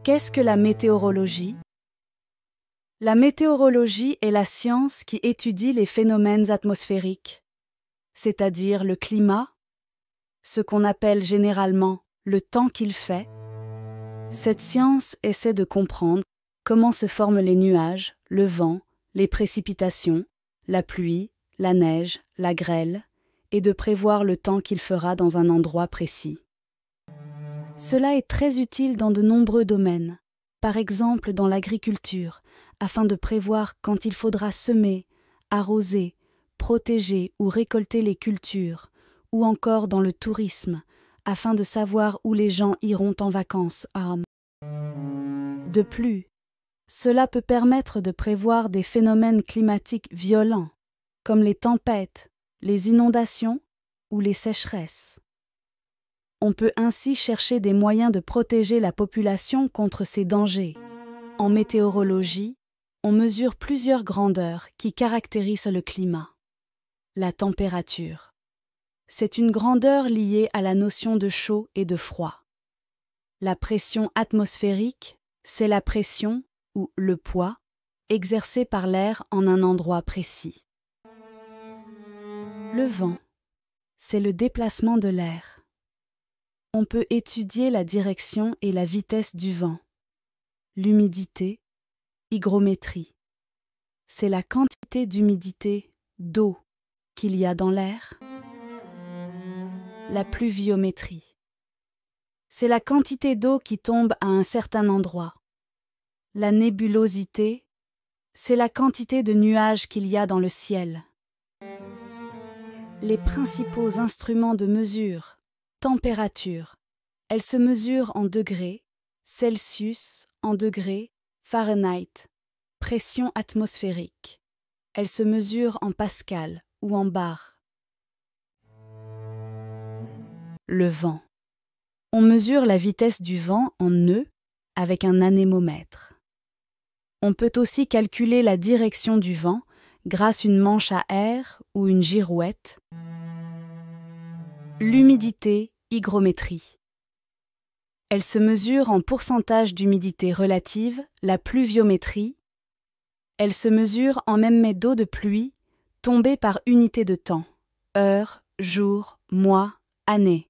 Qu'est-ce que la météorologie? La météorologie est la science qui étudie les phénomènes atmosphériques, c'est-à-dire le climat, ce qu'on appelle généralement le temps qu'il fait. Cette science essaie de comprendre comment se forment les nuages, le vent, les précipitations, la pluie, la neige, la grêle, et de prévoir le temps qu'il fera dans un endroit précis. Cela est très utile dans de nombreux domaines, par exemple dans l'agriculture, afin de prévoir quand il faudra semer, arroser, protéger ou récolter les cultures, ou encore dans le tourisme, afin de savoir où les gens iront en vacances. De plus, cela peut permettre de prévoir des phénomènes climatiques violents, comme les tempêtes, les inondations ou les sécheresses. On peut ainsi chercher des moyens de protéger la population contre ces dangers. En météorologie, on mesure plusieurs grandeurs qui caractérisent le climat. La température. C'est une grandeur liée à la notion de chaud et de froid. La pression atmosphérique, c'est la pression, ou le poids, exercé par l'air en un endroit précis. Le vent, c'est le déplacement de l'air. On peut étudier la direction et la vitesse du vent. L'humidité, hygrométrie. C'est la quantité d'humidité, d'eau, qu'il y a dans l'air. La pluviométrie. C'est la quantité d'eau qui tombe à un certain endroit. La nébulosité, c'est la quantité de nuages qu'il y a dans le ciel. Les principaux instruments de mesure, température, elle se mesure en degrés, Celsius en degrés, Fahrenheit, pression atmosphérique. Elle se mesure en pascal ou en bar. Le vent. On mesure la vitesse du vent en nœuds avec un anémomètre. On peut aussi calculer la direction du vent grâce à une manche à air ou une girouette. L'humidité, hygrométrie. Elle se mesure en pourcentage d'humidité relative, la pluviométrie. Elle se mesure en mm d'eau de pluie tombée par unité de temps, heure, jour, mois, année.